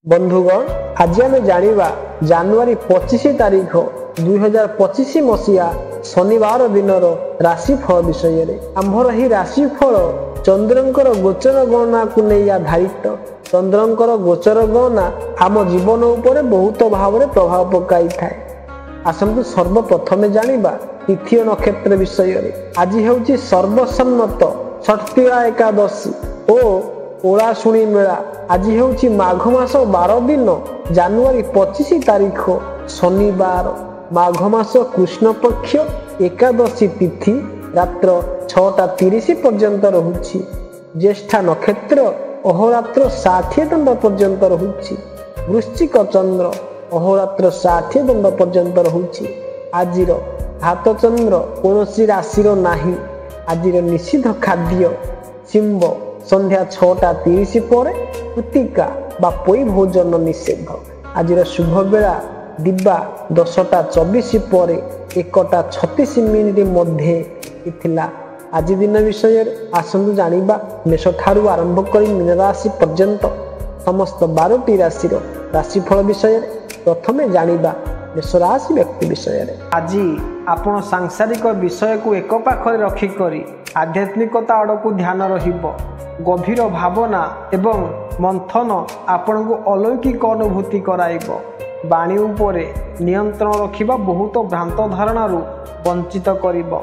बंधुगण आज आम जाना जानुआरी 25 तारीख 2025 मसीहा शनिवार दिन राशिफल विषय में आंभर ही राशिफल चंद्रंकर गोचर गणना को नहीं आधारित। चंद्रंकर गोचर गणना आम जीवन उपर बहुत भाव में प्रभाव पकाई थाए। आसतु सर्वप्रथमे जानिबा तिथि नक्षत्र विषय में। आज हेउची सर्वसम्मत षष्ठीला एकादशी और ओलाशुणी मेला। आज हेउची माघ मास 12 दिन जानुआरी 25 तारीख शनिवार। माघ मास कृष्ण पक्ष एकादशी तिथि रात्र 6:30 पर्यंत रहुछि। ज्येष्ठा नक्षत्र अहोरात्र 60 दंड पर्यंत रहुछि। वृश्चिक चंद्र अहोरात्र 60 दंड पर्यंत रहुछि। आजिर हाथ चंद्र कौनसी राशिर नाही। आजिर निषिद्ध खाद्य शिंब संध्या 6:30 पर कृतिका बा पोई भोजन निषेध। आजिर शुभ बेला दिबा 10:24 पर 1:36 मध्य इथिला। आज दिन विषय आसंतु जानिबा मेष ठारू आरंभ करी मीन राशि पर्यंत समस्त 12टी राशिर राशिफल विषय। प्रथमे जानिबा मेष राशि व्यक्ति विषय। आज आपण सांसारिक विषय को एक पाखरे रखी करी आध्यात्मिकता आड़ को ध्यान रहिबो। गभीर भावना एवं मंथन आपण को अलौकिक अनुभूति कराइबो। बाणी उपरे नियंत्रण रखिबा बहुत भ्रांत धारणा वंचित करिबो।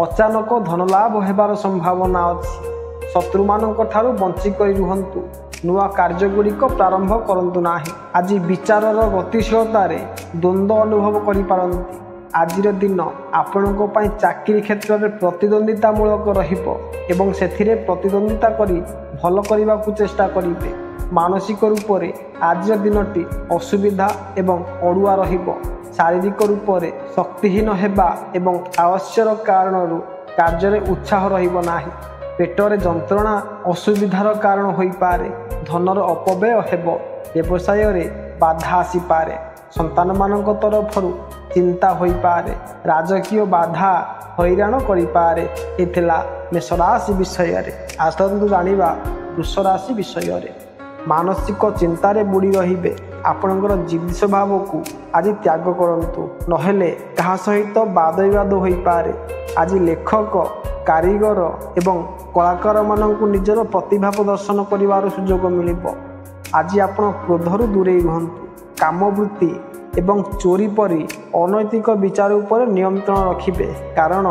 अचानक धन लाभ हेबार संभावना अछि। शत्रु मानक ठारू बंची करी रुहंतु। नुआ कार्य गुड़िक प्रारंभ करंतु नाही। आज विचारर गतिशीलता रे द्वंद्व अनुभव करि पारंती। आजिर दिन आपणको पाई चाकरी क्षेत्र में प्रतिद्वंदितामूलक रहिबो एवं सेथिरे प्रतिद्वंदिता करी भल करबा को चेष्टा करिवे। मानसिक रूप से आज दिनटी असुविधा एवं अड़ुआ रहिबो। शारीरिक रूप से शक्तिहीन हेबा एवं आवश्यक कारणरू कार्य रे उत्साह रहिबो नाही। पेटरे जंत्रणा असुविधार कारण होई पारे। धनर अपव्यय हेबो। व्यवसाय रे बाधा आसी पारे। संतान मानक तरफरु चिंता होई पारे। राजकीय बाधा हैरान करि पारे। एथिला मेष राशि विषय रे। आसतु जानिबा वृष राशि विषय रे। मानसिक चिंतारे बुड़ी रहिबे। आपणकर जिद स्वभाव को आज त्याग करंतु नहेले कहा सहित वाद विवाद होई पारे। आज लेखक कारीगर एवं कलाकार मानकु निजर प्रतिभा प्रदर्शन करिवार सुयोग मिलिबो। आज आपण क्रोधरु दूरे रहंतु। कामवृत्ति एवं चोरी परी अनैतिक विचार उपर नियंत्रण रखिबे। कारण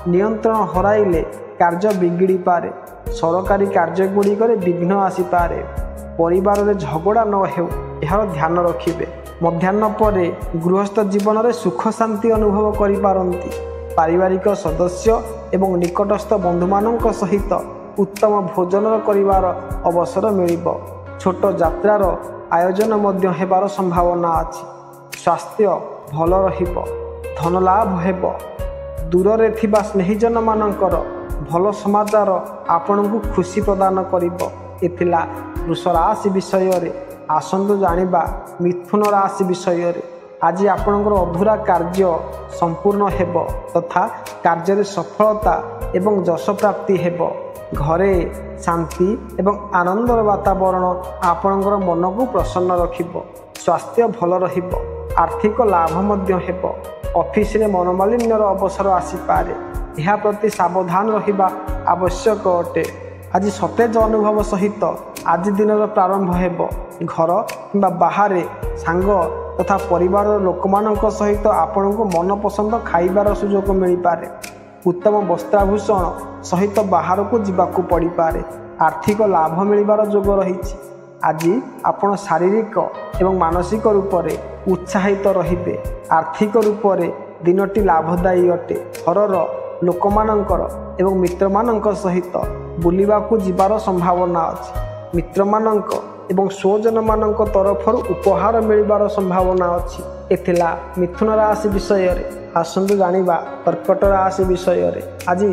नियंत्रण हराइले कार्य बिगिड़ी पारे। सरकारी कार्य गुड़िकर विघ्न आसी पारे। परिवार रे झगड़ा न हेउ यार ध्यान रखिबे। मध्याह्न परे गृहस्थ जीवन रे सुख शांति अनुभव करि पारंती। पारिवारिक सदस्य एवं निकटस्थ बंधु मानक सहित उत्तम भोजन करिवार अवसर मिलिबो। छोट यात्रार आयोजन मध्य हेबार संभावना अछि। स्वास्थ्य भल रहिबो। धन लाभ हेबो। दूर रे थिबा स्नेहीजन मानकर भल समाचार आपण को खुशी प्रदान करिबो। एथिला वृष राशि विषय रे। आसंतु जानिबा मिथुन राशि विषय रे। आज आपणकर अधूरा कार्य संपूर्ण हेबो तथा कार्य रे सफलता एवं यश प्राप्ति हेबो। घरे शांति एवं आनंदर वातावरण आपणकर मन को प्रसन्न रखिबो। स्वास्थ्य भल रहिबो। आर्थिक लाभ मध्य हेबो। ऑफिस रे मनोमालिन्यर अवसर आसी पारे। यह प्रति सावधान रहिबा आवश्यक अटे। आज सतेज अनुभव सहित आज दिन प्रारंभ हेबो। घर किंबा बाहर सांग तथा परिवार लोकमानक सहित आपण को मन पसंद खाइबार सुयोग मिल पारे। उत्तम वस्त्राभूषण सहित बाहर को जीवाकू पड़ी पारे। आर्थिक लाभ मिलबार योग रही। आज आपण शारीरिक एवं मानसिक रूप से उत्साहित रहिबे। आर्थिक रूप से दिनटी लाभदायी अटे। घरर लोकमानंकर एवं मित्रमानंक सहित बुलिबाकू जिबार संभावना अछि। मित्रमानंक एवं स्वजन मानंक तरफरु उपहार मिलबार संभावना अछि। एथिला मिथुन राशि विषय रे। आसंतु जानिबा कर्कट राशि विषय रे। आज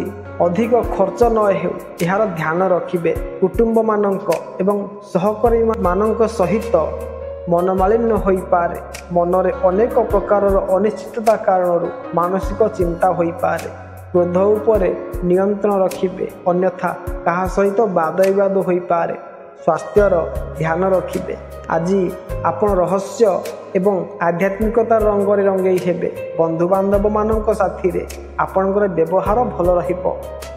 अधिक खर्च न हेउ यार ध्यान रखिबे। कुटुंब मानंक एवं सहकर्मी मानंक सहित मनमालिन्य होई पारे। मनरे अनेक प्रकार अनिश्चितता कारण मानसिक चिंता होई पारे। क्रोध उपरे नियंत्रण रखिबे। अन्यथा कहा सहित वाद विवाद होई पारे। स्वास्थ्यर ध्यान रखिबे। आज ଆପଣ ରହସ୍ୟ ଏବଂ ଆଧ୍ୟାତ୍ମିକତାର ରଙ୍ଗରେ ରଙ୍ଗେଇ ହେବେ। ବନ୍ଧୁବାନ୍ଧବମାନଙ୍କ ସାଥିରେ ଆପଣଙ୍କର ବ୍ୟବହାର ଭଲ ରହିବ।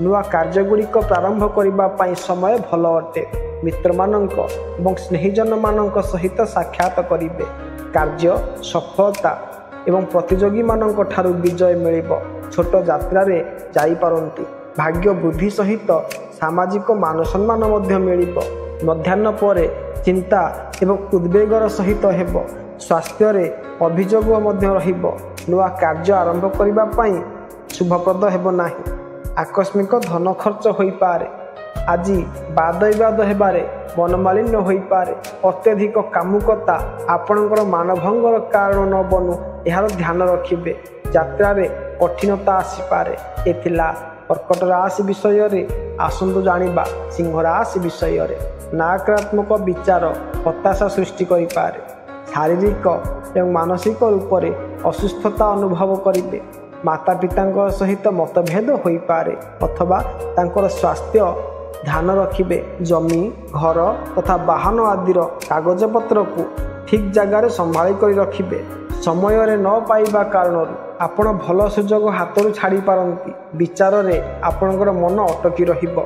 ନୂଆ କାର୍ଯ୍ୟଗୁଡ଼ିକ ପ୍ରାରମ୍ଭ କରିବା ପାଇଁ ସମୟ ଭଲ ଅଟେ। ମିତ୍ରମାନଙ୍କ ଏବଂ ସ୍ନେହିଜନମାନଙ୍କ ସହିତ ସାକ୍ଷାତ କରିବେ। କାର୍ଯ୍ୟ ସଫଳତା ଏବଂ ପ୍ରତିଯୋଗୀମାନଙ୍କ ଠାରୁ ବିଜୟ ମିଳିବ। ଛୋଟ ଯାତ୍ରାରେ ଯାଇପାରନ୍ତି। ଭାଗ୍ୟ ବୃଦ୍ଧି ସହିତ ସାମାଜିକ ମାନସମ୍ମାନ ମଧ୍ୟ ମିଳିବ। ମଧ୍ୟାହ୍ନ ପରେ ଚିନ୍ତା ଏବଂ ଉଦ୍ବେଗର ସହିତ ହେବ। ସ୍ୱାସ୍ଥ୍ୟରେ ଅଭିଯୋଗ ମଧ୍ୟ ରହିବ। ନୂଆ କାର୍ଯ୍ୟ ଆରମ୍ଭ କରିବା ପାଇଁ ଶୁଭପ୍ରଦ ହେବ ନାହିଁ। ଆକସ୍ମିକ ଧନ ଖର୍ଚ୍ଚ ହୋଇପାରେ। ଆଜି ବାଦବିବାଦ ହେବାରେ ମନମାଳିନ୍ୟ ହୋଇପାରେ। ଅତ୍ୟଧିକ କାମୁକତା ଆପଣଙ୍କର ମାନଭଙ୍ଗର କାରଣ ନ ବନୁ ଏହାର ଧ୍ୟାନ ରଖିବେ। ଯାତ୍ରାରେ କଠିନତା ଆସିପାରେ। ଏ ଥିଲା କର୍କଟ ରାଶି ବିଷୟରେ। ଆସନ୍ତୁ ଜାଣିବା ସିଂହ ରାଶି ବିଷୟରେ। ନକାରାତ୍ମକ ବିଚାର ହତାଶା ସୃଷ୍ଟି କରିପାରେ। ଶାରୀରିକ ଏବଂ ମାନସିକ ରୂପରେ ଅସୁସ୍ଥତା ଅନୁଭବ କରିବେ। ମାତା ପିତାଙ୍କ ସହିତ ମତଭେଦ ହୋଇପାରେ ଅଥବା ତାଙ୍କର ସ୍ୱାସ୍ଥ୍ୟ ଧ୍ୟାନ ରଖିବେ। ଜମି ଘର ତଥା ବାହନ ଆଦିର କାଗଜପତ୍ରକୁ ଠିକ୍ ଜାଗାରେ ସମ୍ଭାଳି କରି ରଖିବେ। ସମୟରେ ନ ପାଇବା କାରଣରୁ ଆପଣ ଭଲ ସୁଯୋଗ ହାତରୁ ଛାଡ଼ିପାରନ୍ତି। ବିଚାରରେ ଆପଣଙ୍କର ମନ ଅଟକି ରହିବ।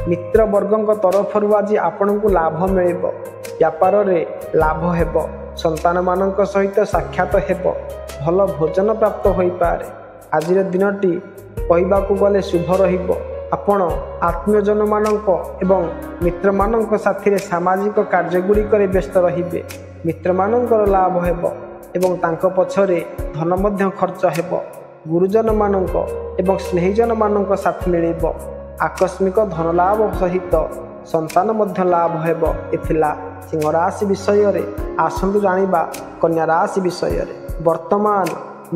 ମିତ୍ରବର୍ଗଙ୍କ ତରଫରୁ ଆଜି ଆପଣଙ୍କୁ ଲାଭ ମିଳିବ। ବ୍ୟାପାରରେ ଲାଭ ହେବ। ସନ୍ତାନମାନଙ୍କ ସହିତ ସାକ୍ଷାତ ହେବ। ଭଲ ଭୋଜନ ପ୍ରାପ୍ତ ହୋଇପାରେ। ଆଜିର ଦିନଟି କହିବାକୁ ଗଲେ ଶୁଭ ରହିବ। ଆପଣ ଆତ୍ମୀୟଜନମାନଙ୍କ ଏବଂ ମିତ୍ରମାନଙ୍କ ସାଥିରେ ସାମାଜିକ କାର୍ଯ୍ୟଗୁଡ଼ିକରେ ବ୍ୟସ୍ତ ରହିବେ। ମିତ୍ରମାନଙ୍କର ଲାଭ ହେବ ଏବଂ ତାଙ୍କ ପଛରେ ଧନ ମଧ୍ୟ ଖର୍ଚ୍ଚ ହେବ। ଗୁରୁଜନମାନଙ୍କ ଏବଂ ସ୍ନେହିଜନମାନଙ୍କ ସାଥି ମିଳିବ। ଆକସ୍ମିକ ଧନଲାଭ ସହିତ ସନ୍ତାନ ମଧ୍ୟ ଲାଭ ହେବ। ଏ ଥିଲା ସିଂହ ରାଶି ବିଷୟରେ। ଆସନ୍ତୁ ଜାଣିବା କନ୍ୟା ରାଶି ବିଷୟରେ। ବର୍ତ୍ତମାନ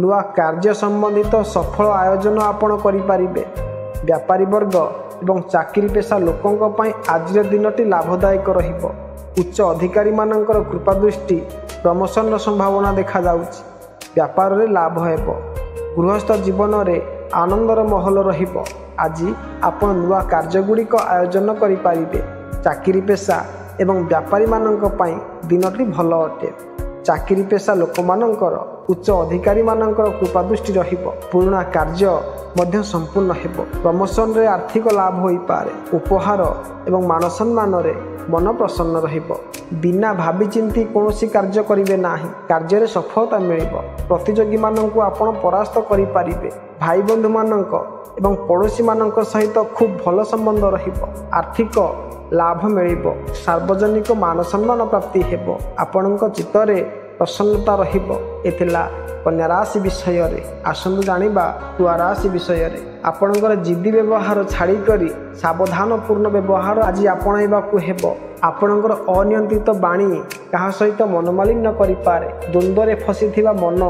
ନୂଆ କାର୍ଯ୍ୟ ସମ୍ବନ୍ଧିତ ସଫଳ ଆୟୋଜନ ଆପଣ କରିପାରିବେ। ବ୍ୟାପାରୀ ବର୍ଗ ଏବଂ ଚାକିରି ପେଶା ଲୋକଙ୍କ ପାଇଁ ଆଜିର ଦିନଟି ଲାଭଦାୟକ ରହିବ। ଉଚ୍ଚ ଅଧିକାରୀମାନଙ୍କର କୃପା ଦୃଷ୍ଟି ପ୍ରମୋସନର ସମ୍ଭାବନା ଦେଖାଯାଉଛି। ବ୍ୟାପାରରେ ଲାଭ ହେବ। ଗୃହସ୍ଥ ଜୀବନରେ ଆନନ୍ଦର ମହଲ ରହିବ। ଆଜି ଆପଣ ନୂଆ କାର୍ଯ୍ୟଗୁଡ଼ିକ ଆୟୋଜନ କରିପାରିବେ। ଚାକିରି ପେଶା ଏବଂ ବ୍ୟାପାରୀମାନଙ୍କ ପାଇଁ ଦିନଟି ଭଲ ଅଟେ। ଚାକିରି ପେଶା ଲୋକମାନଙ୍କର ଉଚ୍ଚ ଅଧିକାରୀମାନଙ୍କର କୃପା ଦୃଷ୍ଟି ରହିବ। ପୁରୁଣା କାର୍ଯ୍ୟ ମଧ୍ୟ ସମ୍ପୂର୍ଣ୍ଣ ହେବ। ପ୍ରମୋସନରେ ଆର୍ଥିକ ଲାଭ ହୋଇପାରେ। ଉପହାର ଏବଂ ମାନସମ୍ମାନରେ ମନ ପ୍ରସନ୍ନ ରହିବ। ବିନା ଭାବିଚିନ୍ତି କୌଣସି କାର୍ଯ୍ୟ କରିବେ ନାହିଁ। କାର୍ଯ୍ୟରେ ସଫଳତା ମିଳିବ। ପ୍ରତିଯୋଗୀମାନଙ୍କୁ ଆପଣ ପରାସ୍ତ କରିପାରିବେ। ଭାଇ ବନ୍ଧୁମାନଙ୍କ ଏବଂ ପଡ଼ୋଶୀମାନଙ୍କ ସହିତ ଖୁବ୍ ଭଲ ସମ୍ବନ୍ଧ ରହିବ। ଆର୍ଥିକ ଲାଭ ମିଳିବ। ସାର୍ବଜନିକ ମାନସମ୍ମାନ ପ୍ରାପ୍ତି ହେବ। ଆପଣଙ୍କ ଚିତ୍ତରେ ପ୍ରସନ୍ନତା ରହିବ। ଏ ଥିଲା କନ୍ୟା ରାଶି ବିଷୟରେ। ଆସନ୍ତୁ ଜାଣିବା ତୁଳା ରାଶି ବିଷୟରେ। ଆପଣଙ୍କର ଜିଦି ବ୍ୟବହାର ଛାଡ଼ିକରି ସାବଧାନପୂର୍ଣ୍ଣ ବ୍ୟବହାର ଆଜି ଆପଣାଇବାକୁ ହେବ। ଆପଣଙ୍କର ଅନିୟନ୍ତ୍ରିତ ବାଣୀ କାହା ସହିତ ମନମାଳିନ୍ୟ କରିପାରେ। ଦ୍ୱନ୍ଦ୍ୱରେ ଫସିଥିବା ମନ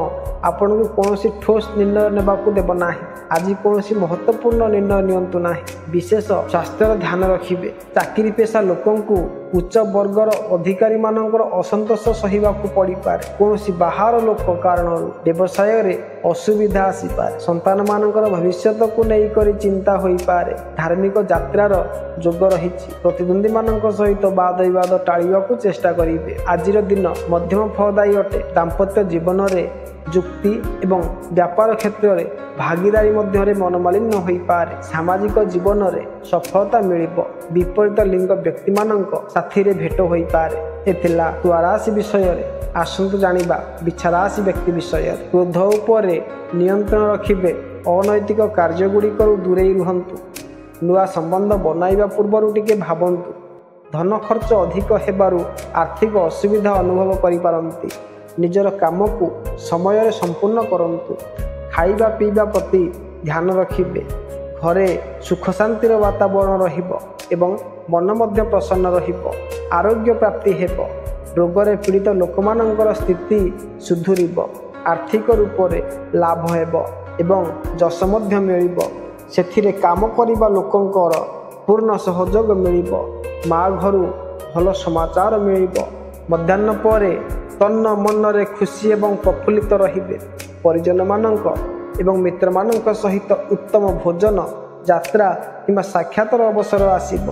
ଆପଣଙ୍କୁ କୌଣସି ଠୋସ୍ ନିର୍ଣ୍ଣୟ ନେବାକୁ ଦେବ ନାହିଁ। ଆଜି କୌଣସି ମହତ୍ତ୍ୱପୂର୍ଣ୍ଣ ନିର୍ଣ୍ଣୟ ନିଅନ୍ତୁ ନାହିଁ। ବିଶେଷ ସ୍ୱାସ୍ଥ୍ୟର ଧ୍ୟାନ ରଖିବେ। ଚାକିରି ପେଶା ଲୋକଙ୍କୁ ଉଚ୍ଚ ବର୍ଗର ଅଧିକାରୀମାନଙ୍କର ଅସନ୍ତୋଷ ସହିବାକୁ ପଡ଼ିପାରେ। କୌଣସି ବାହାର ଲୋକ କାରଣରୁ ବ୍ୟବସାୟରେ ଅସୁବିଧା ଆସିପାରେ। ସନ୍ତାନମାନଙ୍କର ଭବିଷ୍ୟତକୁ ନେଇକରି ଚିନ୍ତା ହୋଇପାରେ। ଧାର୍ମିକ ଯାତ୍ରାର ଯୋଗ ରହିଛି। ପ୍ରତିଦ୍ୱନ୍ଦ୍ୱୀମାନଙ୍କ ସହିତ ବାଦବିବାଦ ଟାଳିବାକୁ ଚେଷ୍ଟା କରିବେ। ଆଜିର ଦିନ ମଧ୍ୟମ ଫଳଦାୟୀ ଅଟେ। ଦାମ୍ପତ୍ୟ ଜୀବନରେ ଯୁକ୍ତି ଏବଂ ବ୍ୟାପାର କ୍ଷେତ୍ରରେ ଭାଗିଦାରୀ ମଧ୍ୟରେ ମନମାଳିନ୍ୟ ହୋଇପାରେ। ସାମାଜିକ ଜୀବନରେ ସଫଳତା ମିଳିବ। ବିପରୀତ ଲିଙ୍ଗ ବ୍ୟକ୍ତିମାନଙ୍କ ସାଥିରେ ଭେଟ ହୋଇପାରେ। ଏ ଥିଲା ତୁଳା ରାଶି ବିଷୟରେ। ଆସନ୍ତୁ ଜାଣିବା ବିଛା ରାଶି ବ୍ୟକ୍ତି ବିଷୟରେ। କ୍ରୋଧ ଉପରେ ନିୟନ୍ତ୍ରଣ ରଖିବେ। ଅନୈତିକ କାର୍ଯ୍ୟଗୁଡ଼ିକରୁ ଦୂରେଇ ରୁହନ୍ତୁ। ନୂଆ ସମ୍ବନ୍ଧ ବନାଇବା ପୂର୍ବରୁ ଟିକେ ଭାବନ୍ତୁ। ଧନ ଖର୍ଚ୍ଚ ଅଧିକ ହେବାରୁ ଆର୍ଥିକ ଅସୁବିଧା ଅନୁଭବ କରିପାରନ୍ତି। ନିଜର କାମକୁ ସମୟରେ ସମ୍ପୂର୍ଣ୍ଣ କରନ୍ତୁ। ଖାଇବା ପିଇବା ପ୍ରତି ଧ୍ୟାନ ରଖିବେ। ଘରେ ସୁଖ ଶାନ୍ତିର ବାତାବରଣ ରହିବ ଏବଂ ମନ ମଧ୍ୟ ପ୍ରସନ୍ନ ରହିବ। ଆରୋଗ୍ୟ ପ୍ରାପ୍ତି ହେବ। ରୋଗରେ ପୀଡ଼ିତ ଲୋକମାନଙ୍କର ସ୍ଥିତି ସୁଧୁରିବ। ଆର୍ଥିକ ରୂପରେ ଲାଭ ହେବ ଏବଂ ଯଶ ମଧ୍ୟ ମିଳିବ। ସେଥିରେ କାମ କରିବା ଲୋକଙ୍କର ପୂର୍ଣ୍ଣ ସହଯୋଗ ମିଳିବ। ମା ଘରୁ ଭଲ ସମାଚାର ମିଳିବ। ମଧ୍ୟାହ୍ନ ପରେ ତନ୍ନ ମନରେ ଖୁସି ଏବଂ ପ୍ରଫୁଲ୍ଲିତ ରହିବେ। ପରିଜନମାନଙ୍କ ଏବଂ ମିତ୍ରମାନଙ୍କ ସହିତ ଉତ୍ତମ ଭୋଜନ, ଯାତ୍ରା କିମ୍ବା ସାକ୍ଷାତର ଅବସର ଆସିବ।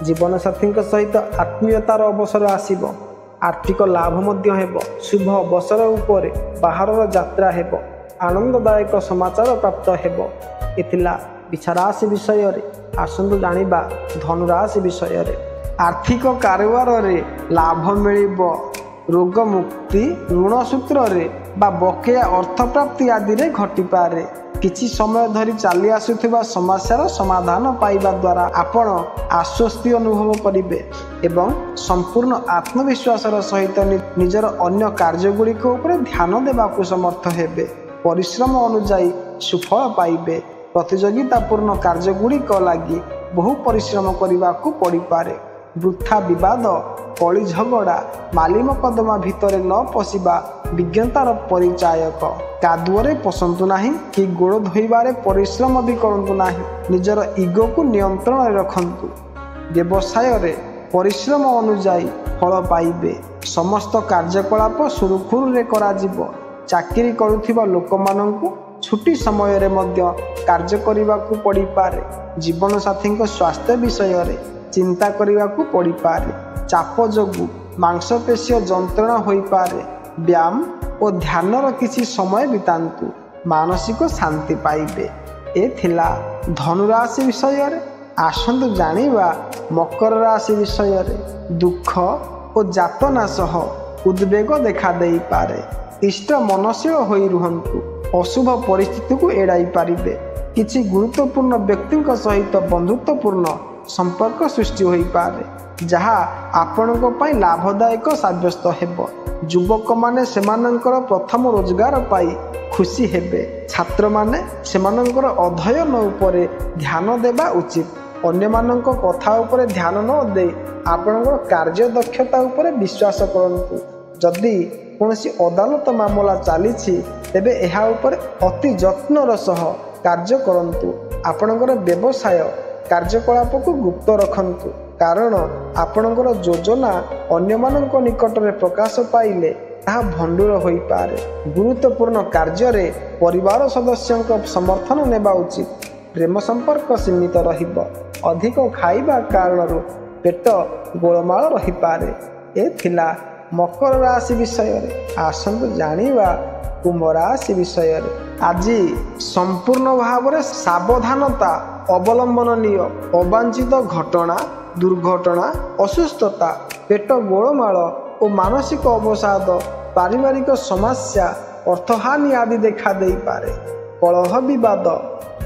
ଜୀବନସାଥୀଙ୍କ ସହିତ ଆତ୍ମୀୟତାର ଅବସର ଆସିବ। आर्थिक लाभ मध्य हेब। शुभ अवसर उपरे बाहर यात्रा हेब। आनंददायक समाचार प्राप्त हेब। एथिला बिछाराशि विषय रे आसंतु जानिबा धनुराशि विषय रे। आर्थिक कारोबार रे लाभ मिलिबो। रोग मुक्ति ऋण सूत्र रे बा बकेया अर्थ प्राप्ति आदि रे घटी पारे। किछि समय धरी चली आसुथिबा समस्यार समाधान पाइबा द्वारा आपण आश्वस्ति अनुभव करिवे एवं संपूर्ण आत्मविश्वासर सहित निजर अन्य कार्यगुड़िक उपरे ध्यान देबाकू समर्थ हेबे। परिश्रम अनुଯାयी सुफल पाइबे। प्रतियोगितापूर्ण कार्यगुड़िक लागि बहु परिश्रम करबाकू पड़ी पारे। वृथा विवाद कली झगड़ा माली मकदमा भितर न पशिबा विज्ञतार परिचायक। कादुअरे पसंतु नाही कि गोड़ धोइबारे परिश्रम भी करंतु नाही। निजर ईगो को नियंत्रण रे रखंतु। व्यवसाय रे परिश्रम अनुଯାयी फल पाइबे। समस्त कार्यकलाप सुरुखुरु रे करा जिवो। चाकरी करुथिबा लोकमानंकु छुट्टी समय रे मध्य कार्य करिबाकू पड़ी पारे। जीवन साथी स्वास्थ्य विषय रे चिंता करिबाकू पड़ी पारे। चाप जोगु मांसपेशीय जंत्रणा होई पारे। व्यायाम और ध्यानर किसी समय बितांतु। मानसिक शांति पाइबे। ए थिला धनुराशि विषय रे। आसंतु जानिबा मकर राशि विषय रे। दुख और जातना सह उद्वेग देखा देई पारे। इष्ट मनशील होई रुहंतु। अशुभ परिस्थिति को एड़ाई पारिबे। किछि गुरुत्वपूर्ण व्यक्ति सहित बंधुत्वपूर्ण संपर्क सृष्टि होई पारे जहा आपणक पई लाभदायक साब्यस्त हेब। युवक माने सेमानंकर प्रथम रोजगार पाई खुशी हेबे। छात्र माने सेमानंकर अध्ययन उपरे ध्यान देबा उचित। अन्य मानंक कथा उपरे ध्यान न दे आपणकर कार्य दक्षता उपरे विश्वास करंतु। जदि कोनोसी अदालत मामला चली तेबे एहा उपरे अति जत्नर सह कार्य करंतु। आपणकर व्यवसाय कार्यकलाप को गुप्त रखंतु कारण आपणकर योजना अन्य मानक निकट में प्रकाश पाइले ताहा भंडूर होई पारे। गुरुत्वपूर्ण कार्य रे परिवार सदस्यों समर्थन नेबा उचित। प्रेम संपर्क सीमित रहिबो। अधिक खाइबा कारण पेट गोलमाल रही पारे। ए थिला मकर राशि विषय रे। आसंतु जानिबा कुंभ राशि विषय रे। आज संपूर्ण भाव में सावधानता अवलंबनीय। अवांछित घटना दुर्घटना असुस्थता पेट गोलमाल और मानसिक अवसाद पारिवारिक समस्या अर्थहानि आदि देखा दे पारे। कलह विवाद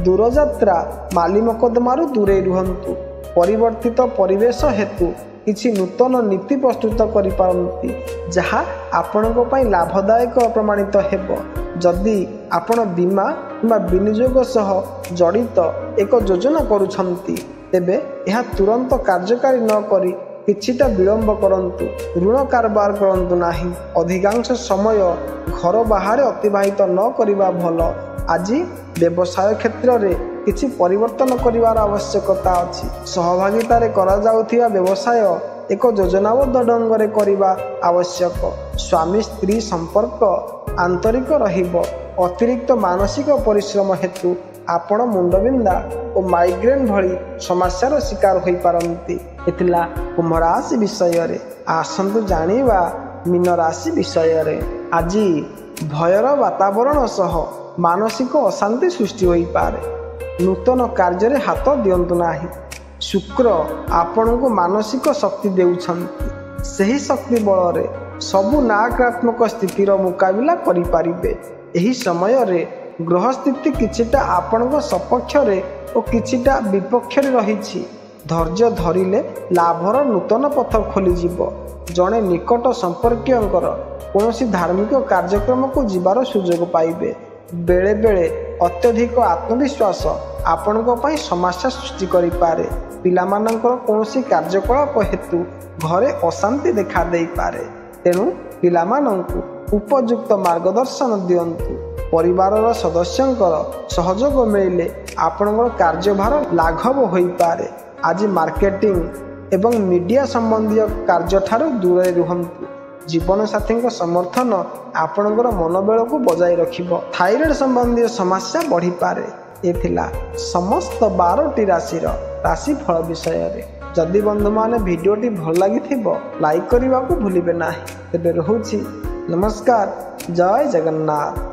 दूरयात्रा माली मकदमारू दूरे रुहंतु। परिवर्तित परिवेश हेतु किछि नूतन नीति प्रस्तुत करि पारंती जहा आपणक पई लाभदायक प्रमाणित हेब। जदि आपण बीमा किंवा विनियोग सह जड़ित एक योजना करुछंती तेबे यह तुरंत कार्यकारी न करी किछिटा विलंब करंतु। ऋण कारोबार करंतु नाही। अधिकांश समय घर बाहर अतिबाहित न करिबा भल। आज व्यवसाय क्षेत्र रे किछि परिवर्तन करिवार आवश्यकता अछि। सहभागिता रे करा जाउथिबा व्यवसाय एक योजनाबद्ध ढंग रे करिबा आवश्यक। स्वामी स्त्री संपर्क आंतरिक रहिबो। अतिरिक्त मानसिक परिश्रम हेतु आपण मुंडबिंदा और माइग्रेन भली समस्यार शिकार होई पारंती। एथिला कुंभ राशि विषय रे। आसंतु जानिबा मीन राशि विषय रे। आज भयर वातावरण सह मानसिक अशांति सृष्टि होई पारे। नूतन कार्य रे हाथ दियंतु नाही। शुक्र आपण को मानसिक शक्ति देउछंती। सही शक्ति बल रे सबु नकारात्मक स्थितिर मुकाबिला करि पारिबे। एही समय रे ग्रह स्थिति किछिटा आपणक सपक्ष रे और किछिटा विपक्ष रे रहिछि। धैर्य धरिले लाभर नूतन पथ खोली जिवो। जणे निकट संपर्कीयंकर कोनोसी धार्मिक कार्यक्रम को जिबार सुजोग पाइबे। बेले बेले अत्यधिक आत्मविश्वास आपणक पई समस्या सृष्टि करि पारे। पिलामानंकर कोनोसी कार्यकलाप हेतु घरे अशांति देखा देई पारे। तेणु पिलामानंकु उपयुक्त मार्गदर्शन दियंतु। परिवारर सदस्यंकर सहयोग मिले आपणकर कार्यभार लाघव होई पारे। आज मार्केटिंग एवं मीडिया संबंधी कार्य ठारू दूरे रुहंतु। जीवन साथी समर्थन आपणकर मनोबल को बजाय रखिबो। थायराइड संबंधी समस्या बढ़ी पारे। एथिला समस्त 12टी राशि फल विषय रे। जदि बंधु माने भिडियोटी भल लगी लाइक करने को भूलिए ना। तेबे रहुछि नमस्कार, जय जगन्नाथ।